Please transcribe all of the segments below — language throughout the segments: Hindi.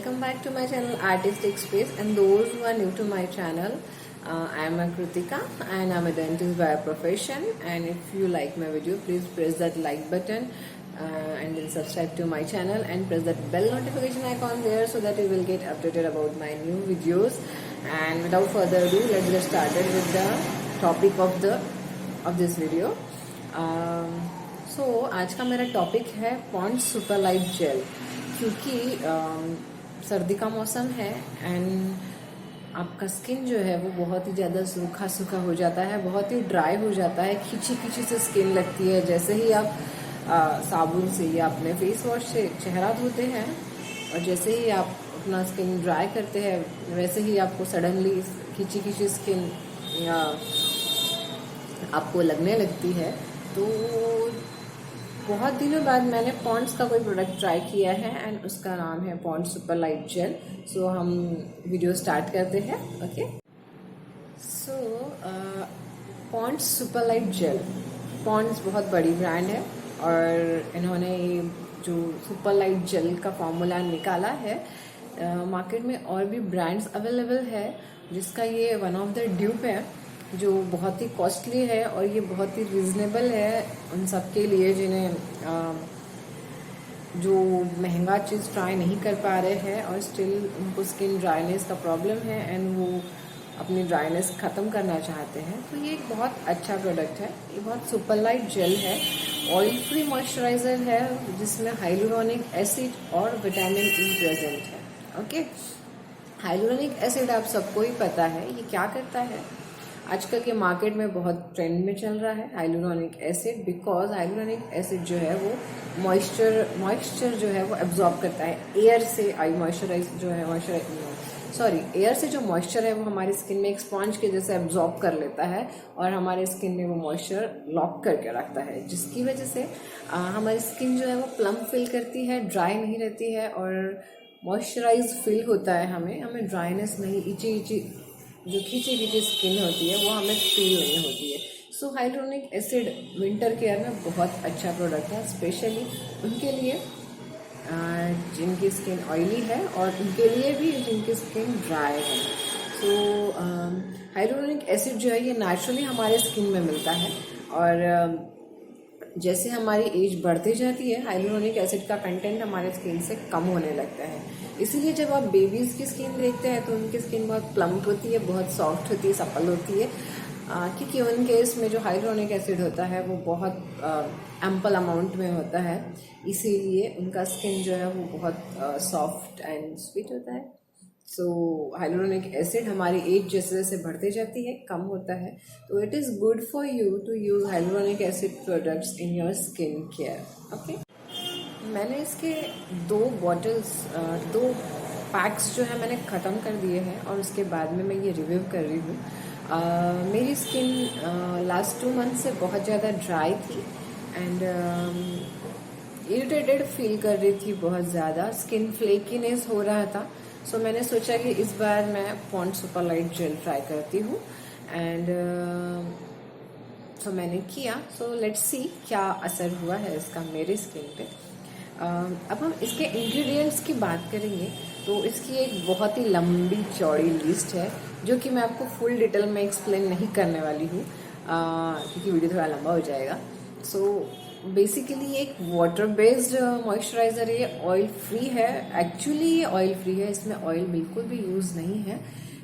welcome back to my channel Artistic Space. And those who are new to my channel, I am Kritika and I'm a dentist by profession. And if you like my video, please press that like button and then subscribe to my channel and press that bell notification icon there so that you will get updated about my new videos. And without further ado, let's get started with the topic of this video. सो आज का मेरा टॉपिक है पॉन्ड्स सुपर लाइट जेल, क्योंकि सर्दी का मौसम है एंड आपका स्किन जो है वो बहुत ही ज़्यादा सूखा हो जाता है, बहुत ही ड्राई हो जाता है, खींची से स्किन लगती है। जैसे ही आप साबुन से या अपने फेस वॉश से चेहरा धोते हैं और जैसे ही आप अपना स्किन ड्राई करते हैं वैसे ही आपको सडनली खींची स्किन आपको लगने लगती है। तो बहुत दिनों बाद मैंने पॉन्ड्स का कोई प्रोडक्ट ट्राई किया है एंड उसका नाम है Pond's super light gel. So हम वीडियो स्टार्ट करते हैं। Okay, so Pond's super light gel, Pond's बहुत बड़ी ब्रांड है और इन्होंने जो सुपर लाइट जेल का फॉर्मूला निकाला है, मार्केट में और भी ब्रांड्स अवेलेबल है जिसका ये वन ऑफ द ड्यूप है जो बहुत ही कॉस्टली है और ये बहुत ही रीजनेबल है उन सब के लिए जिन्हें जो महंगा चीज़ ट्राई नहीं कर पा रहे हैं और स्टिल उनको स्किन ड्राइनेस का प्रॉब्लम है एंड वो अपनी ड्राइनेस ख़त्म करना चाहते हैं। तो ये एक बहुत अच्छा प्रोडक्ट है। ये बहुत सुपर लाइट जेल है, ऑयल फ्री मॉइस्चराइज़र है जिसमें हाइलुरोनिक एसिड और विटामिन ई प्रेजेंट है। ओके, हाइलुरोनिक एसिड आप सबको ही पता है ये क्या करता है। आजकल के मार्केट में बहुत ट्रेंड में चल रहा है hyaluronic acid, because hyaluronic acid जो है वो मॉइस्चर जो है वो एब्जॉर्ब करता है एयर से। एयर से जो मॉइस्चर है वो हमारी स्किन में एक स्पॉन्ज के जैसे एब्जॉर्ब कर लेता है और हमारे स्किन में वो मॉइस्चर लॉक करके रखता है, जिसकी वजह से हमारी स्किन जो है वो प्लम फील करती है, ड्राई नहीं रहती है और मॉइस्चराइज फील होता है। हमें ड्राइनेस नहीं, इची जो खींची स्किन होती है वो हमें फील नहीं होती है। So hyaluronic acid winter care में बहुत अच्छा प्रोडक्ट है, स्पेशली उनके लिए जिनकी स्किन ऑयली है और उनके लिए भी जिनकी स्किन ड्राई है। सो हाइलुरोनिक एसिड जो है ये नेचुरली हमारे स्किन में मिलता है और जैसे हमारी एज बढ़ती जाती है हाइलुरोनिक एसिड का कंटेंट हमारे स्किन से कम होने लगता है। इसीलिए जब आप बेबीज़ की स्किन देखते हैं तो उनकी स्किन बहुत प्लम्प होती है, बहुत सॉफ्ट होती है, सपल होती है, क्योंकि उनके इसमें जो हाइलुरोनिक एसिड होता है वो बहुत एम्पल अमाउंट में होता है। इसीलिए उनका स्किन जो है वो बहुत सॉफ्ट एंड स्वीट होता है। सो हाइलुरोनिक एसिड हमारी एज जैसे जैसे बढ़ती जाती है कम होता है, तो it is good for you to use hyaluronic acid products in your skin care. Okay, मैंने इसके दो पैक्स जो है मैंने ख़त्म कर दिए हैं और उसके बाद में मैं ये रिव्यू कर रही हूँ। मेरी स्किन लास्ट 2 मंथ से बहुत ज़्यादा ड्राई थी एंड इरिटेटेड फील कर रही थी, बहुत ज़्यादा स्किन फ्लेकीनेस हो रहा था। सो मैंने सोचा कि इस बार मैं Pond's super light gel try करती हूँ एंड सो मैंने किया। सो लेट्स सी क्या असर हुआ है इसका मेरे स्किन पे। अब हम इसके इंग्रेडिएंट्स की बात करेंगे तो इसकी एक बहुत ही लंबी चौड़ी लिस्ट है जो कि मैं आपको फुल डिटेल में एक्सप्लेन नहीं करने वाली हूँ क्योंकि वीडियो थोड़ा लंबा हो जाएगा। सो बेसिकली एक वाटर बेस्ड मॉइस्चराइज़र, ये ऑयल फ्री है। एक्चुअली ये ऑयल फ्री है, इसमें ऑयल बिल्कुल भी यूज़ नहीं है।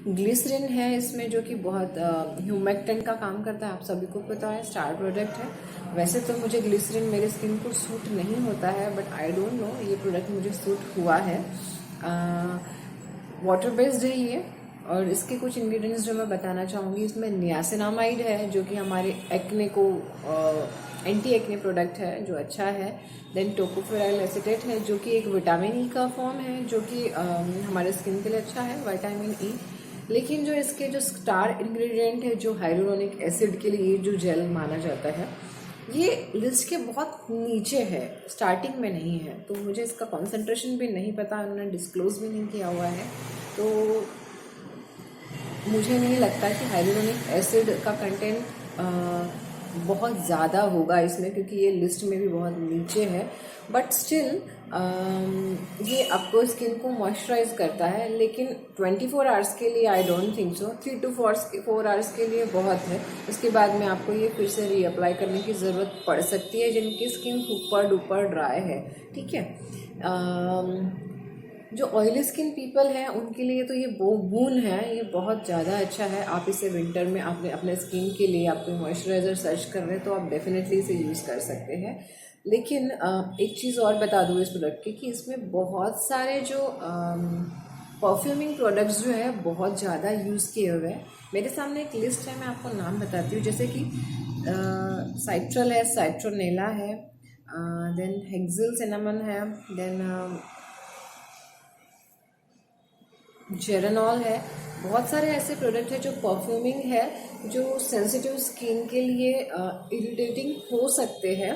ग्लिसरीन है इसमें जो कि बहुत ह्यूमेक्टेंट का काम करता है, आप सभी को पता है, स्टार प्रोडक्ट है। वैसे तो मुझे ग्लिसरीन मेरे स्किन को सूट नहीं होता है, बट आई डोंट नो ये प्रोडक्ट मुझे सूट हुआ है। वाटर बेस्ड है ये और इसके कुछ इंग्रेडिएंट्स जो मैं बताना चाहूँगी, इसमें नियासिनामाइड है जो कि हमारे एक्ने को एंटी एक्ने प्रोडक्ट है जो अच्छा है। देन टोकोफेराइल एसीटेट है जो कि एक विटामिन ई का फॉर्म है जो कि हमारे स्किन के लिए अच्छा है, विटामिन ई। लेकिन जो इसके जो स्टार इंग्रेडिएंट है जो हाइलुरोनिक एसिड के लिए जो जेल माना जाता है, ये लिस्ट के बहुत नीचे है, स्टार्टिंग में नहीं है। तो मुझे इसका कॉन्सेंट्रेशन भी नहीं पता, उन्होंने डिस्क्लोज भी नहीं किया हुआ है, तो मुझे नहीं लगता कि हाइलुरोनिक एसिड का कंटेंट बहुत ज़्यादा होगा इसमें, क्योंकि ये लिस्ट में भी बहुत नीचे है, बट स्टिल ये आपको स्किन को मॉइस्चराइज करता है, लेकिन 24 आवर्स के लिए I don't think so. 3 to 4 hours के लिए बहुत है। उसके बाद में आपको ये फिर से रीअप्लाई करने की ज़रूरत पड़ सकती है जिनकी स्किन सुपर डुपर ड्राई है, ठीक है। जो ऑयली स्किन पीपल हैं उनके लिए तो ये बून है, ये बहुत ज़्यादा अच्छा है। आप इसे विंटर में आपने अपने स्किन के लिए आप कोई मॉइस्चराइज़र सर्च कर रहे हैं तो आप डेफिनेटली इसे यूज़ कर सकते हैं। लेकिन एक चीज़ और बता दूँ इस प्रोडक्ट की, कि इसमें बहुत सारे जो परफ्यूमिंग प्रोडक्ट्स जो है बहुत ज़्यादा यूज़ किए हुए हैं। मेरे सामने एक लिस्ट है, मैं आपको नाम बताती हूँ। जैसे कि साइट्रल है, साइट्रोनेला है, देन हेक्सिल सिनेमन है, देन जेरेनॉल है। बहुत सारे ऐसे प्रोडक्ट हैं जो परफ्यूमिंग है, जो सेंसिटिव स्किन के लिए इरिटेटिंग हो सकते हैं।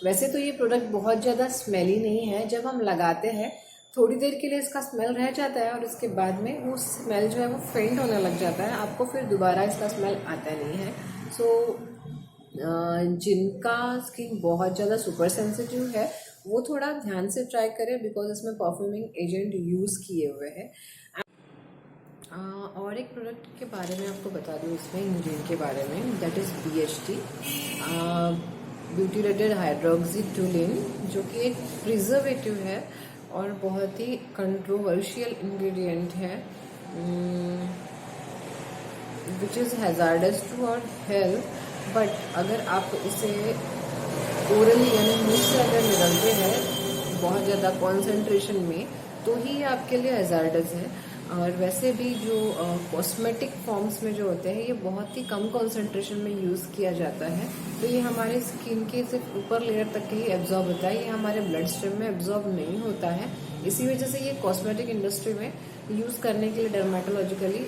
वैसे तो ये प्रोडक्ट बहुत ज़्यादा स्मेली नहीं है। जब हम लगाते हैं थोड़ी देर के लिए इसका स्मेल रह जाता है और इसके बाद में वो स्मेल जो है वो फेंट होने लग जाता है, आपको फिर दोबारा इसका स्मेल आता नहीं है। सो जिनका स्किन बहुत ज़्यादा सुपर सेंसिटिव है वो थोड़ा ध्यान से ट्राई करें, बिकॉज इसमें परफ्यूमिंग एजेंट यूज़ किए हुए हैं। और एक प्रोडक्ट के बारे में आपको बता दूँ, इसमें इंग्रेडिएंट के बारे में, दैट इज़ BHT, ब्यूटिलेटेड हाइड्रोक्सीटोलिन, जो कि एक प्रिजर्वेटिव है और बहुत ही कंट्रोवर्शियल इंग्रेडिएंट है, which is hazardous to our health. But अगर आप इसे ओरली यानी मुंह से अगर निगलते हैं बहुत ज़्यादा कॉन्सेंट्रेशन में, तो ही आपके लिए हैज़ार्डस है। और वैसे भी जो कॉस्मेटिक फॉर्म्स में जो होते हैं ये बहुत ही कम कॉन्सेंट्रेशन में यूज़ किया जाता है, तो ये हमारे स्किन के सिर्फ ऊपर लेयर तक ही एब्जॉर्ब होता है, ये हमारे ब्लड स्ट्रीम में एब्जॉर्ब नहीं होता है। इसी वजह से ये कॉस्मेटिक इंडस्ट्री में यूज़ करने के लिए डर्मेटोलॉजिकली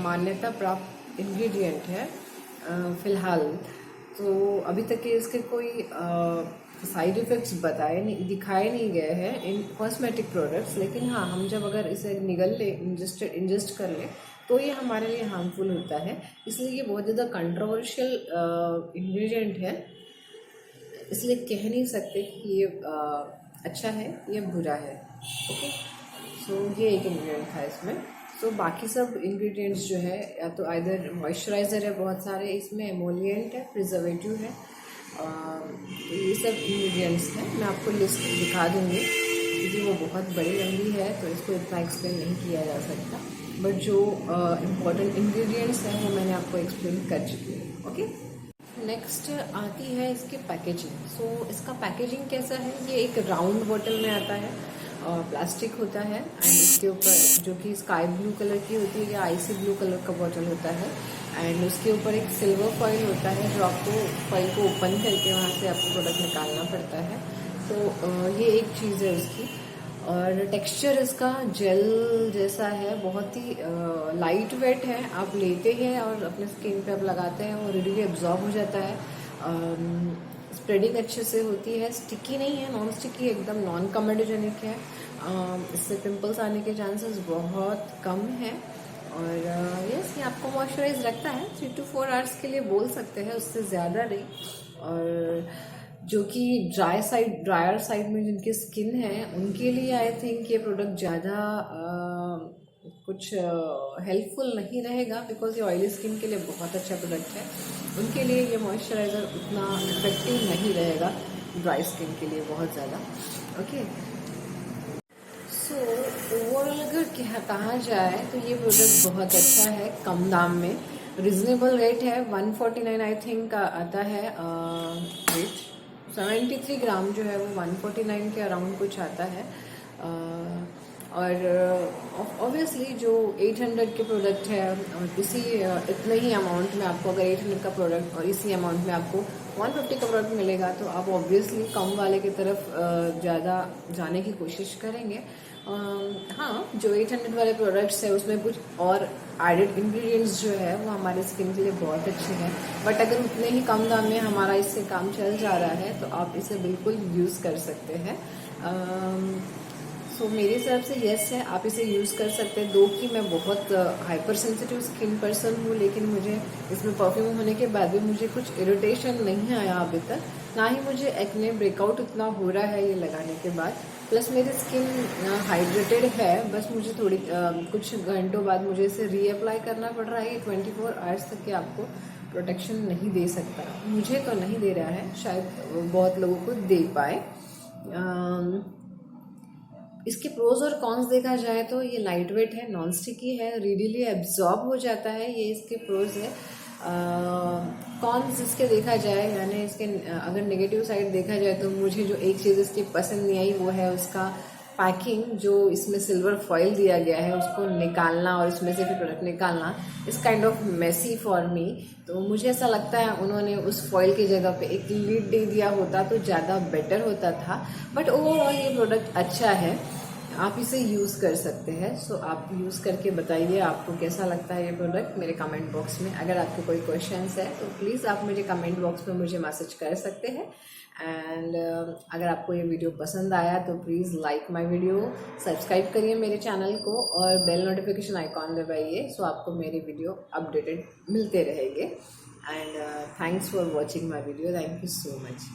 मान्यता प्राप्त इंग्रेडिएंट है फ़िलहाल। तो अभी तक के इसके कोई साइड इफ़ेक्ट्स दिखाए नहीं गए हैं इन कॉस्मेटिक प्रोडक्ट्स। लेकिन हाँ, हम जब अगर इसे निगल ले, इंजेस्ट कर ले, तो ये हमारे लिए हार्मफुल होता है। इसलिए ये बहुत ज़्यादा कंट्रोवर्शियल इंग्रेडिएंट है, इसलिए कह नहीं सकते कि ये अच्छा है या बुरा है। ओके, सो ये एक इंग्रेडिएंट था इसमें। सो बाकी सब इंग्रेडिएंट्स जो है, या तो आइदर मॉइस्चराइज़र है बहुत सारे, इसमें एमोलिएंट है, प्रिजर्वेटिव है, तो ये सब इंग्रेडिएंट्स हैं। मैं आपको लिस्ट दिखा दूँगी क्योंकि वो बहुत बड़ी लंबी है, तो इसको इतना एक्सप्लेन नहीं किया जा सकता, बट जो इम्पॉर्टेंट इंग्रेडिएंट्स हैं वो मैंने आपको एक्सप्लेन कर चुकी हूँ। ओके, नेक्स्ट आती है इसकी पैकेजिंग। सो इसका पैकेजिंग कैसा है, ये एक राउंड बॉटल में आता है, प्लास्टिक होता है, एंड इसके ऊपर जो कि स्काई ब्लू कलर की होती है या आइसी ब्लू कलर का बॉटल होता है, एंड उसके ऊपर एक सिल्वर फॉइल होता है जो आपको फॉइल को ओपन करके वहाँ से आपको प्रोडक्ट निकालना पड़ता है। तो ये एक चीज़ है उसकी। और टेक्सचर इसका जेल जैसा है, बहुत ही लाइट वेट है। आप लेते हैं और अपने स्किन पे आप लगाते हैं, वो रेडीली एब्जॉर्ब हो जाता है। स्प्रेडिंग अच्छे से होती है, स्टिकी नहीं है, नॉन स्टिकी, एकदम नॉन कमेडोजेनिक है। इससे पिंपल्स आने के चांसेस बहुत कम है। और यस, ये आपको मॉइस्चराइज रखता है 3 to 4 आवर्स के लिए बोल सकते हैं, उससे ज़्यादा नहीं। और जो कि ड्रायर साइड में जिनकी स्किन है उनके लिए आई थिंक ये प्रोडक्ट ज़्यादा कुछ हेल्पफुल नहीं रहेगा, बिकॉज ये ऑयली स्किन के लिए बहुत अच्छा प्रोडक्ट है। उनके लिए ये मॉइस्चराइज़र उतना इफेक्टिव नहीं रहेगा, ड्राई स्किन के लिए बहुत ज़्यादा। ओके, सो ओवरऑल अगर कहा जाए तो ये प्रोडक्ट बहुत अच्छा है, कम दाम में, रिजनेबल रेट है। 149 आई थिंक का आता है वेट। 73 ग्राम जो है वो 149 के अराउंड कुछ आता है। और ऑब्वियसली जो 800 के प्रोडक्ट है और इसी इतने ही अमाउंट में आपको, अगर 800 का प्रोडक्ट और इसी अमाउंट में आपको 150 का प्रोडक्ट मिलेगा, तो आप ऑब्वियसली कम वाले की तरफ ज़्यादा जाने की कोशिश करेंगे। हाँ, जो 800 वाले प्रोडक्ट्स है उसमें कुछ और एडेड इंग्रेडिएंट्स जो है वो हमारे स्किन के लिए बहुत अच्छे हैं, बट अगर उतने ही कम दाम में हमारा इससे काम चल जा रहा है तो आप इसे बिल्कुल यूज़ कर सकते हैं। सो मेरी तरफ से येस है, आप इसे यूज़ कर सकते हैं। दो कि मैं बहुत हाइपर सेंसिटिव स्किन पर्सन हूँ, लेकिन मुझे इसमें परफ्यूम होने के बाद भी मुझे कुछ इरिटेशन नहीं आया अभी तक, ना ही मुझे एक्ने ब्रेकआउट इतना हो रहा है ये लगाने के बाद। प्लस मेरी स्किन हाइड्रेटेड है, बस मुझे थोड़ी कुछ घंटों बाद मुझे इसे रीअप्लाई करना पड़ रहा है। ये 24 आवर्स तक के आपको प्रोटेक्शन नहीं दे सकता, मुझे तो नहीं दे रहा है, शायद बहुत लोगों को दे पाए। इसके प्रोज और कॉन्स देखा जाए तो ये लाइट वेट है, नॉन स्टिकी है, रीडिली एब्जॉर्ब हो जाता है, ये इसके प्रोज है। कॉन्स इसके देखा जाए, यानी इसके अगर नेगेटिव साइड देखा जाए तो मुझे जो एक चीज़ इसकी पसंद नहीं आई वो है उसका पैकिंग। जो इसमें सिल्वर फॉइल दिया गया है उसको निकालना और इसमें से फिर प्रोडक्ट निकालना इस kind of messy for me. तो मुझे ऐसा लगता है उन्होंने उस फॉइल की जगह पे एक लीड दे दिया होता तो ज़्यादा बेटर होता था। बट ओवरऑल ये प्रोडक्ट अच्छा है, आप इसे यूज़ कर सकते हैं। सो आप यूज़ करके बताइए आपको कैसा लगता है ये प्रोडक्ट मेरे कमेंट बॉक्स में। अगर आपके कोई क्वेश्चंस है तो प्लीज़ आप मेरे कमेंट बॉक्स में मुझे मैसेज कर सकते हैं। एंड अगर आपको ये वीडियो पसंद आया तो please like my video, subscribe करिए मेरे चैनल को और बेल नोटिफिकेशन आइकॉन दबाइए, सो आपको मेरे वीडियो अपडेटेड मिलते रहेंगे। And thanks for watching my video, thank you so much.